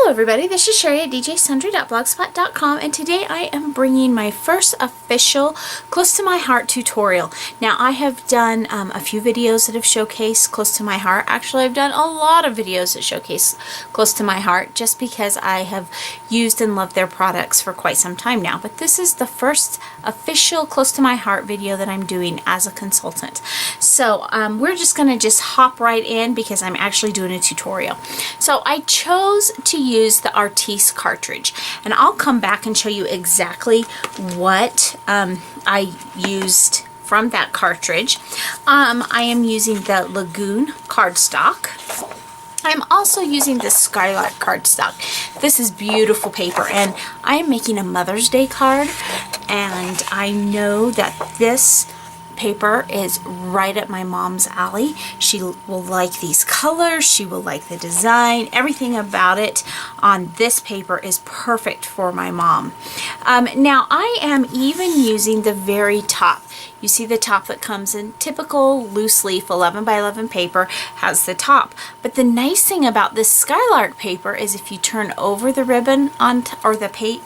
Hello everybody, this is Cheri at djsundry.blogspot.com, and today I am bringing my first official Close to My Heart tutorial. Now I have done a few videos that have showcased Close to My Heart. Actually, I've done a lot of videos that showcase Close to My Heart just because I have used and loved their products for quite some time now. But this is the first official Close to My Heart video that I'm doing as a consultant. So we're just going to hop right in because I'm actually doing a tutorial. So I chose to use the Artiste cartridge, and I'll come back and show you exactly what I used from that cartridge. I am using the Lagoon cardstock. I'm also using the Skylark cardstock. This is beautiful paper, and I am making a Mother's Day card, and I know that this paper is right up my mom's alley. She will like these colors, she will like the design, everything about it on this paper is perfect for my mom. Now I am even using the very top. You see the top that comes in typical loose leaf 11 by 11 paper has the top. But the nice thing about this Skylark paper is if you turn over the ribbon on or the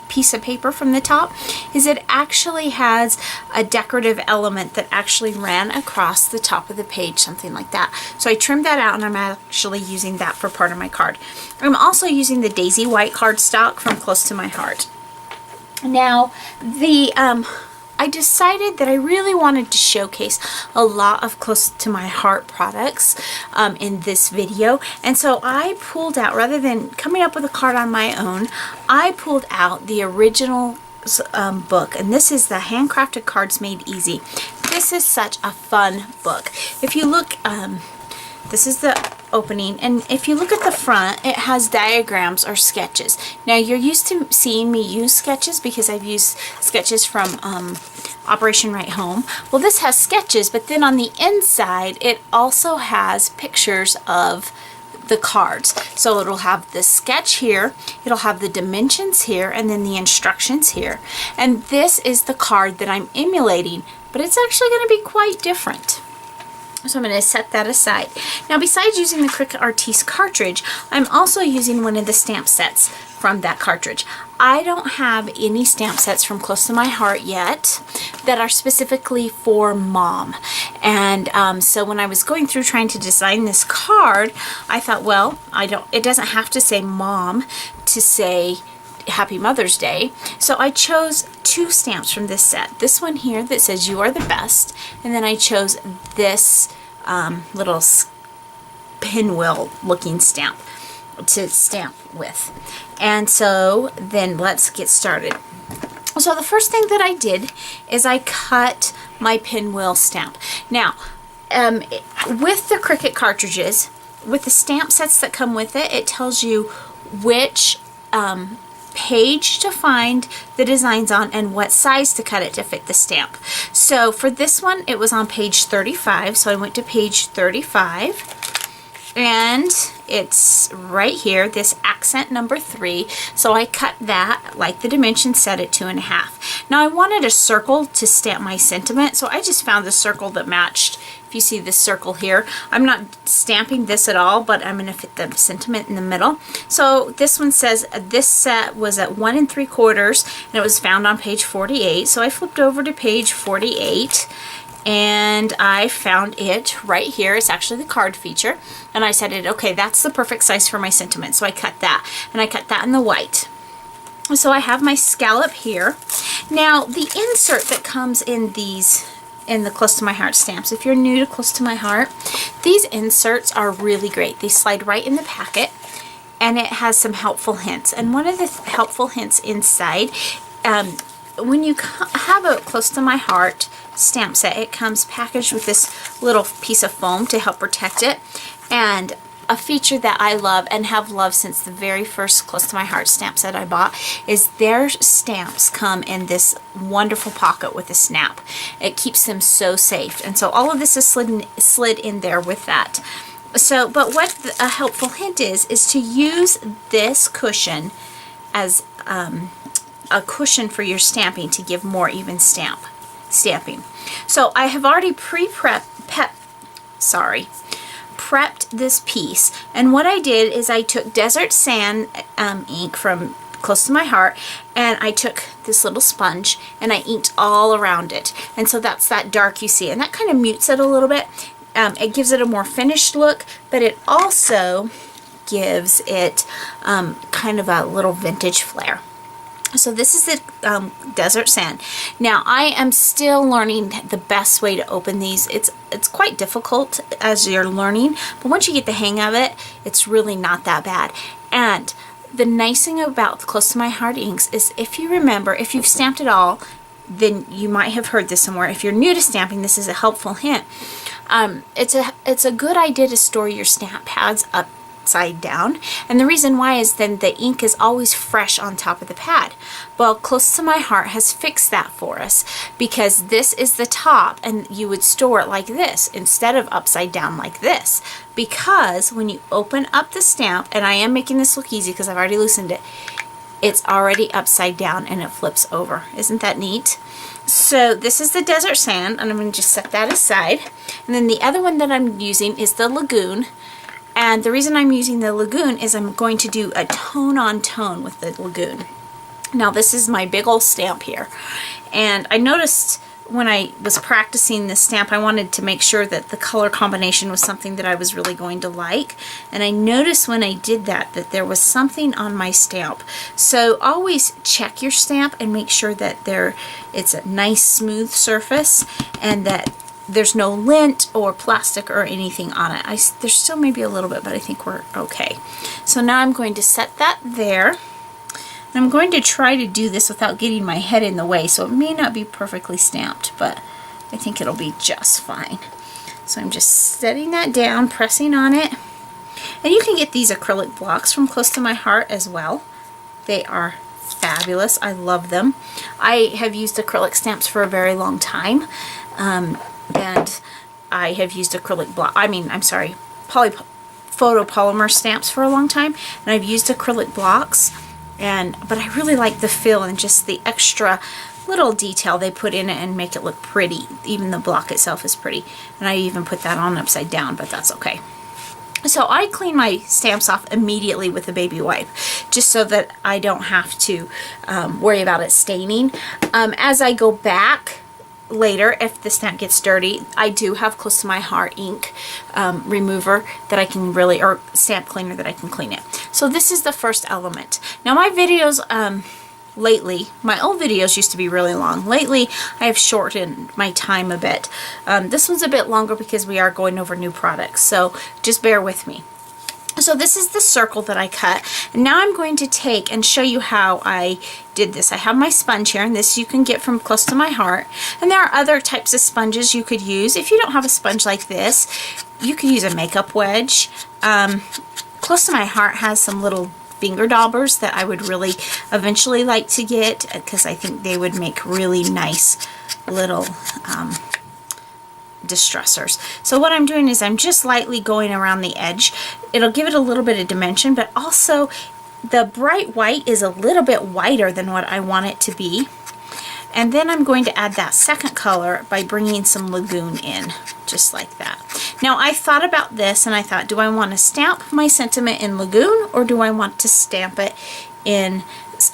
piece of paper from the top, is it actually has a decorative element that actually ran across the top of the page, something like that. So I trimmed that out, and I'm actually using that for part of my card. I'm also using the Daisy White cardstock from Close to My Heart. Now I decided that I really wanted to showcase a lot of Close to My Heart products in this video, and so I pulled out, rather than coming up with a card on my own, I pulled out the original book, and this is the Handcrafted Cards Made Easy. This is such a fun book. If you look, this is the opening, and if you look at the front, it has diagrams or sketches. Now you're used to seeing me use sketches because I've used sketches from Operation Right Home. Well, this has sketches, but then on the inside it also has pictures of the cards. So it'll have the sketch here, it'll have the dimensions here, and then the instructions here. And this is the card that I'm emulating, but it's actually going to be quite different. So I'm going to set that aside. Now, besides using the Cricut Artiste cartridge, I'm also using one of the stamp sets from that cartridge. I don't have any stamp sets from Close to My Heart yet that are specifically for mom. And so when I was going through trying to design this card, I thought, well, it doesn't have to say mom to say Happy Mother's Day. So I chose two stamps from this set. This one here that says You Are the Best, and then I chose this little pinwheel looking stamp to stamp with. And so then let's get started. So the first thing that I did is I cut my pinwheel stamp. Now with the Cricut cartridges, with the stamp sets that come with it, it tells you which page to find the designs on and what size to cut it to fit the stamp. So for this one, it was on page 35, so I went to page 35, and it's right here, this accent number 3, so I cut that like the dimensions said at 2.5. Now I wanted a circle to stamp my sentiment, so I just found the circle that matched. If you see this circle here, I'm not stamping this at all, but I'm going to fit the sentiment in the middle. So this one says this set was at 1 3/4, and it was found on page 48. So I flipped over to page 48, and I found it right here. It's actually the card feature, and I said, okay, that's the perfect size for my sentiment. So I cut that, and I cut that in the white. So I have my scallop here. Now the insert that comes in the Close to My Heart stamps, if you're new to Close to My Heart, these inserts are really great. They slide right in the packet, and it has some helpful hints. And one of the helpful hints inside, when you have a Close to My Heart stamp set, it comes packaged with this little piece of foam to help protect it. And a feature that I love and have loved since the very first Close to My Heart stamp set I bought is their stamps come in this wonderful pocket with a snap. It keeps them so safe, and so all of this is slid in there with that. So, but what a helpful hint is to use this cushion as a cushion for your stamping to give more even stamping. So I have already prepped this piece, and what I did is I took Desert Sand ink from Close to My Heart, and I took this little sponge and I inked all around it, and so that's that dark you see, and that kind of mutes it a little bit. It gives it a more finished look, but it also gives it kind of a little vintage flair. So this is the Desert Sand. Now I am still learning the best way to open these. It's quite difficult as you're learning, but once you get the hang of it, it's really not that bad. And the nice thing about Close to My Heart inks is, if you remember, if you've stamped it all, then you might have heard this somewhere. If you're new to stamping, this is a helpful hint. It's a good idea to store your stamp pads upside down, and the reason why is then the ink is always fresh on top of the pad. Well, Close to My Heart has fixed that for us, because this is the top and you would store it like this instead of upside down like this, because when you open up the stamp, and I am making this look easy because I've already loosened it, it's already upside down and it flips over. Isn't that neat? So this is the Desert Sand, and I'm going to just set that aside. And then the other one that I'm using is the Lagoon. And the reason I'm using the Lagoon is I'm going to do a tone on tone with the Lagoon. Now this is my big old stamp here. And I noticed when I was practicing this stamp, I wanted to make sure that the color combination was something that I was really going to like. And I noticed when I did that there was something on my stamp. So always check your stamp and make sure that it's a nice smooth surface and that there's no lint or plastic or anything on it. There's still maybe a little bit, but I think we're okay. So now I'm going to set that there. And I'm going to try to do this without getting my head in the way, so it may not be perfectly stamped, but I think it'll be just fine. So I'm just setting that down, pressing on it. And you can get these acrylic blocks from Close to My Heart as well. They are fabulous. I love them. I have used acrylic stamps for a very long time, and I have used acrylic photopolymer stamps for a long time, and I've used acrylic blocks. But I really like the feel and just the extra little detail they put in it and make it look pretty. Even the block itself is pretty. And I even put that on upside down, but that's okay. So I clean my stamps off immediately with a baby wipe, just so that I don't have to worry about it staining. As I go back later, if the stamp gets dirty, I do have Close to My Heart ink remover that I can or stamp cleaner that I can clean it. So this is the first element. Now my videos lately, my old videos used to be really long. Lately I have shortened my time a bit. This one's a bit longer because we are going over new products, so just bear with me. So this is the circle that I cut, and now I'm going to take and show you how I did this. I have my sponge here, and this you can get from Close to My Heart, and there are other types of sponges you could use. If you don't have a sponge like this, you could use a makeup wedge. Close to My Heart has some little finger daubers that I would really eventually like to get, because I think they would make really nice little distressors. So what I'm doing is I'm just lightly going around the edge. It'll give it a little bit of dimension, but also the bright white is a little bit whiter than what I want it to be. And then I'm going to add that second color by bringing some Lagoon in, just like that. Now I thought about this and I thought, do I want to stamp my sentiment in Lagoon, or do I want to stamp it in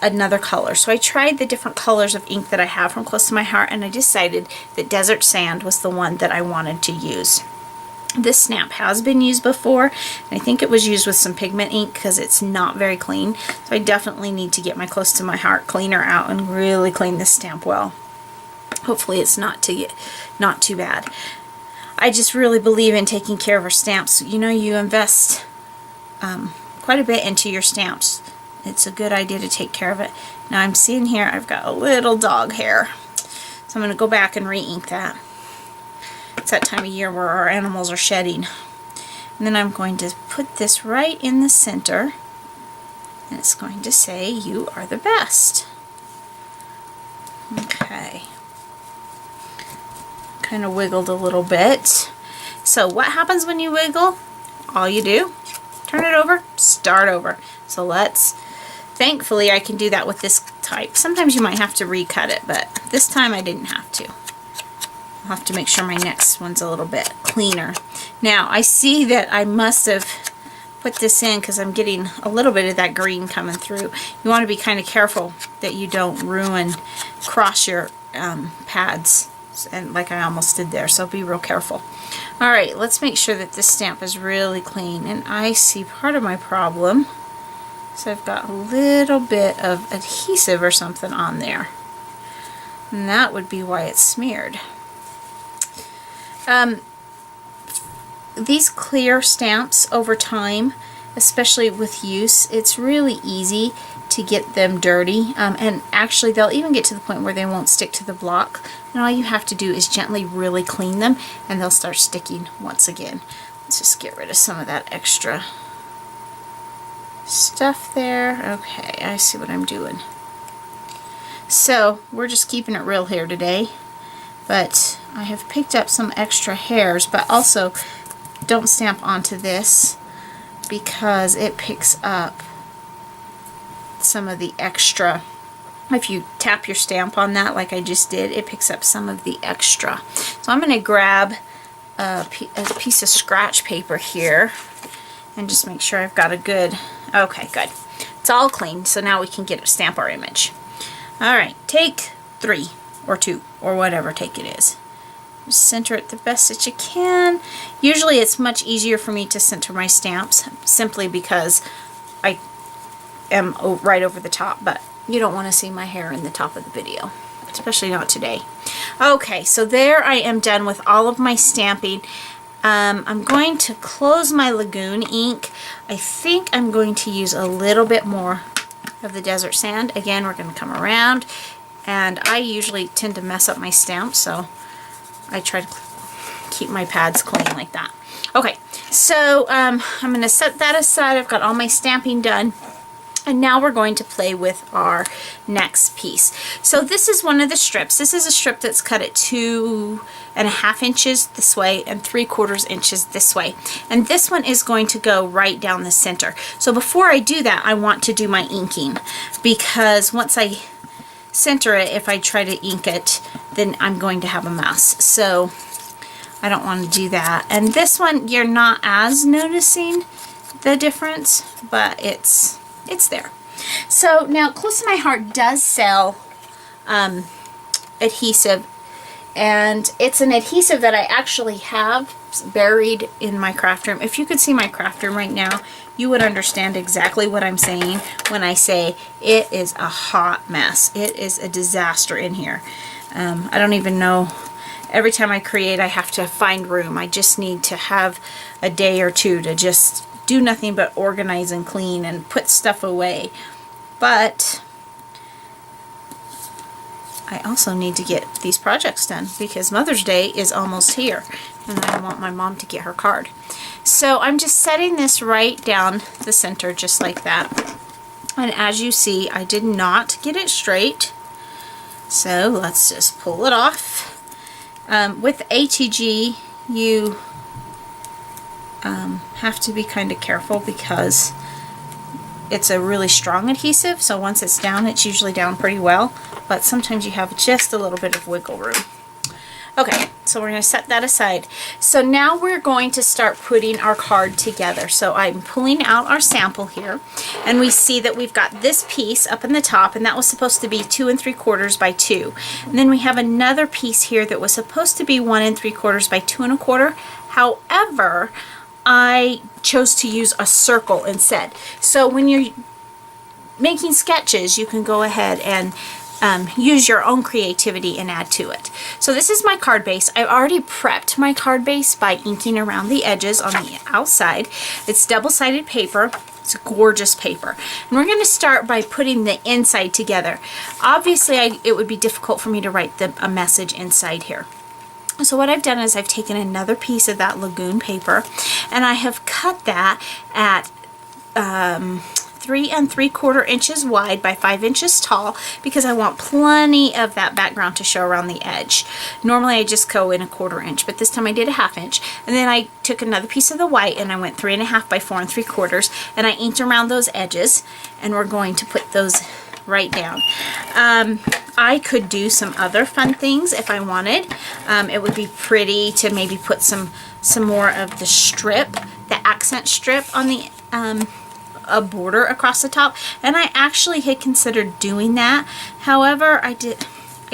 another color? So I tried the different colors of ink that I have from Close to My Heart, and I decided that Desert Sand was the one that I wanted to use. This stamp has been used before, and I think it was used with some pigment ink because it's not very clean. So I definitely need to get my Close to My Heart cleaner out and really clean this stamp well. Hopefully it's not too bad. I just really believe in taking care of our stamps. You know, you invest quite a bit into your stamps. It's a good idea to take care of it. Now I'm seeing here I've got a little dog hair, so I'm going to go back and re-ink that. It's that time of year where our animals are shedding. And then I'm going to put this right in the center, and it's going to say, "You are the best." Okay. Kind of wiggled a little bit. So what happens when you wiggle? All you do, turn it over, start over. So thankfully I can do that with this type. Sometimes you might have to recut it, but this time I didn't have to. I'll have to make sure my next one's a little bit cleaner. Now I see that I must have put this in because I'm getting a little bit of that green coming through. You want to be kind of careful that you don't cross your pads, and like I almost did there, so be real careful. Alright, let's make sure that this stamp is really clean. And I see part of my problem. So I've got a little bit of adhesive or something on there. And that would be why it's smeared. These clear stamps over time, especially with use, it's really easy to get them dirty. And actually they'll even get to the point where they won't stick to the block. And all you have to do is gently really clean them and they'll start sticking once again. Let's just get rid of some of that extra stuff there. Okay, I see what I'm doing. So we're just keeping it real here today, but I have picked up some extra hairs, but also don't stamp onto this because it picks up some of the extra. If you tap your stamp on that like I just did, it picks up some of the extra. So I'm going to grab a piece of scratch paper here and just make sure I've got a good, okay, good. It's all clean, so now we can stamp our image. Alright, take 3 or 2 or whatever take it is. Just center it the best that you can. Usually it's much easier for me to center my stamps simply because I am right over the top, but you don't want to see my hair in the top of the video, especially not today. Okay, so there I am done with all of my stamping. I'm going to close my Lagoon ink. I think I'm going to use a little bit more of the desert sand. Again, we're going to come around, and I usually tend to mess up my stamps, so I try to keep my pads clean like that. Okay, so I'm going to set that aside. I've got all my stamping done. And now we're going to play with our next piece. So this is one of the strips. This is a strip that's cut at 2.5 inches this way and 3/4 inches this way. And this one is going to go right down the center. So before I do that, I want to do my inking, because once I center it, if I try to ink it, then I'm going to have a mess. So I don't want to do that. And this one, you're not as noticing the difference, but it's there. So now Close to My Heart does sell adhesive, and it's an adhesive that I actually have buried in my craft room. If you could see my craft room right now, you would understand exactly what I'm saying when I say it is a hot mess. It is a disaster in here. I don't even know. Every time I create, I have to find room. I just need to have a day or two to just do nothing but organize and clean and put stuff away. But I also need to get these projects done because Mother's Day is almost here and I want my mom to get her card. So I'm just setting this right down the center just like that. And as you see, I did not get it straight. So let's just pull it off. With ATG, you have to be kind of careful because it's a really strong adhesive, so once it's down, it's usually down pretty well, but sometimes you have just a little bit of wiggle room. Okay, so we're going to set that aside. So now we're going to start putting our card together. So I'm pulling out our sample here, and we see that we've got this piece up in the top, and that was supposed to be 2 3/4 by 2. And then we have another piece here that was supposed to be 1 3/4 by 2 1/4. However, I chose to use a circle instead. So when you're making sketches, you can go ahead and use your own creativity and add to it. So this is my card base. I've already prepped my card base by inking around the edges on the outside. It's double-sided paper. It's gorgeous paper. And we're going to start by putting the inside together. Obviously, it would be difficult for me to write a message inside here. So what I've done is I've taken another piece of that Lagoon paper and I have cut that at 3 3/4 inches wide by 5 inches tall because I want plenty of that background to show around the edge. Normally I just go in 1/4 inch, but this time I did 1/2 inch. And then I took another piece of the white and I went 3 1/2 by 4 3/4 and I inked around those edges, and we're going to put those right down. I could do some other fun things if I wanted. It would be pretty to maybe put some more of the strip, the accent strip on the a border across the top, and I actually had considered doing that. However, I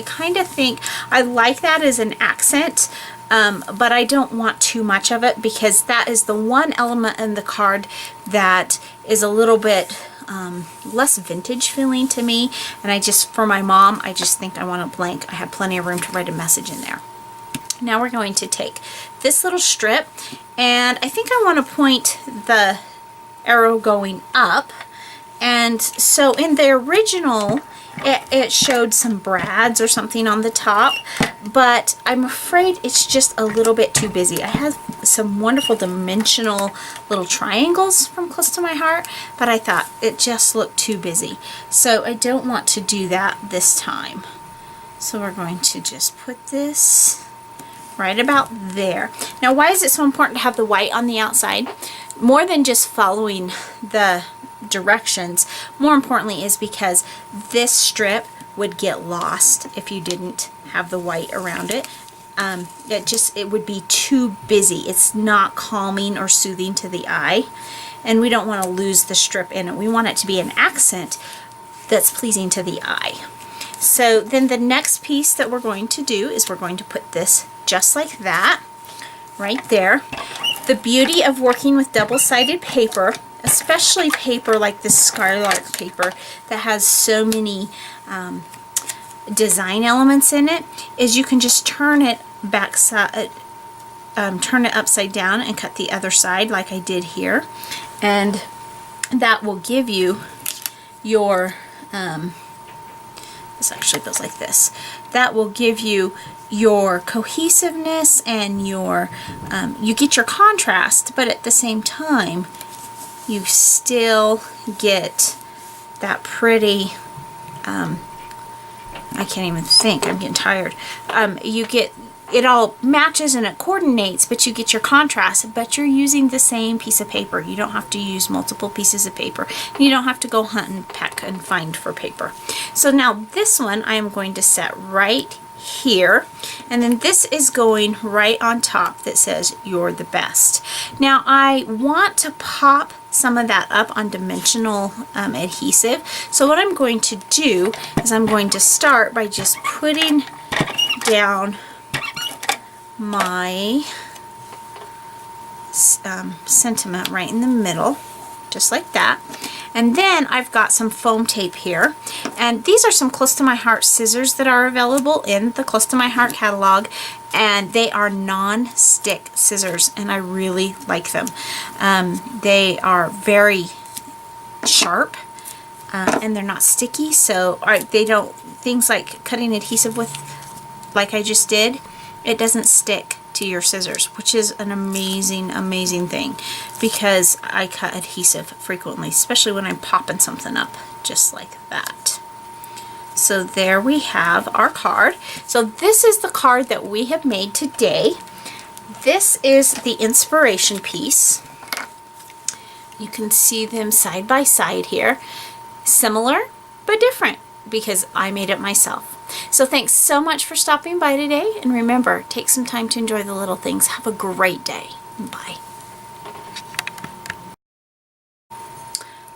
kind of think I like that as an accent, but I don't want too much of it, because that is the one element in the card that is a little bit less vintage feeling to me, and for my mom, I just think I want a blank. I have plenty of room to write a message in there. Now we're going to take this little strip, and I think I want to point the arrow going up. And so in the original, it showed some brads or something on the top, but I'm afraid it's just a little bit too busy. I have some wonderful dimensional little triangles from Close to My Heart, but I thought it just looked too busy. So I don't want to do that this time. So we're going to just put this right about there. Now, why is it so important to have the white on the outside? More than just following the directions, more importantly is because this strip would get lost if you didn't have the white around it. It would be too busy. It's not calming or soothing to the eye, and we don't want to lose the strip in it. We want it to be an accent that's pleasing to the eye. So then the next piece that we're going to do is we're going to put this just like that right there. The beauty of working with double-sided paper, especially paper like this Skylark paper that has so many design elements in it, is you can just turn it turn it upside down and cut the other side like I did here, and that will give you your this actually goes like this. That will give you your cohesiveness and your you get your contrast, but at the same time you still get that pretty I can't even think, I'm getting tired. You get it all matches and it coordinates, but you get your contrast, but you're using the same piece of paper. You don't have to use multiple pieces of paper. You don't have to go hunt and peck and find for paper. So now this one I am going to set right here, and then this is going right on top that says "You're the best." Now I want to pop some of that up on dimensional adhesive, so what I'm going to do is I'm going to start by just putting down my sentiment right in the middle, just like that. And then I've got some foam tape here, and these are some Close to My Heart scissors that are available in the Close to My Heart catalog, and they are non-stick scissors, and I really like them. They are very sharp, and they're not sticky, so they don't, things like cutting adhesive with, like I just did, it doesn't stick to your scissors, which is an amazing, amazing thing, because I cut adhesive frequently, especially when I'm popping something up just like that. So there we have our card. So this is the card that we have made today. This is the inspiration piece. You can see them side by side here. Similar, but different, because I made it myself. So thanks so much for stopping by today, and remember, take some time to enjoy the little things. Have a great day. Bye.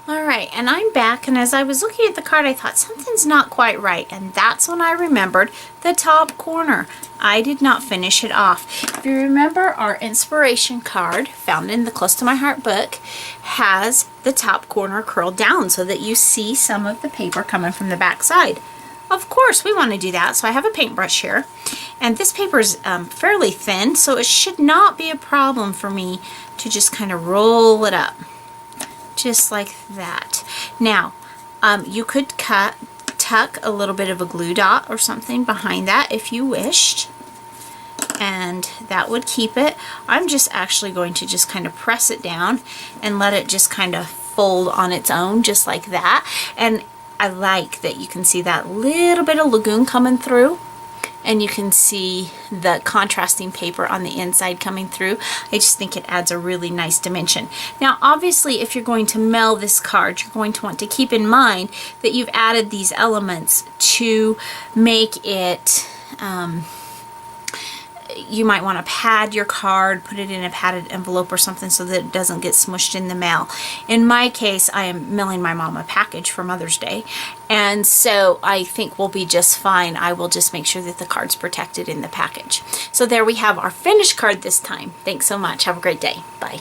Alright, and I'm back, and as I was looking at the card, I thought something's not quite right, and that's when I remembered the top corner. I did not finish it off. If you remember, our inspiration card found in the Close to My Heart book has the top corner curled down so that you see some of the paper coming from the back side. Of course, we want to do that, so I have a paintbrush here, and this paper is fairly thin, so it should not be a problem for me to just kind of roll it up, just like that. Now, you could tuck a little bit of a glue dot or something behind that if you wished, and that would keep it. I'm just actually going to just kind of press it down and let it just kind of fold on its own, just like that. And I like that you can see that little bit of lagoon coming through. and you can see the contrasting paper on the inside coming through. I just think it adds a really nice dimension. Now obviously if you're going to mail this card, you're going to want to keep in mind that you've added these elements to make it you might want to pad your card, put it in a padded envelope or something so that it doesn't get smushed in the mail. In my case, I am mailing my mom a package for Mother's Day, and so I think we'll be just fine. I will just make sure that the card's protected in the package. So there we have our finished card this time. Thanks so much. Have a great day. Bye.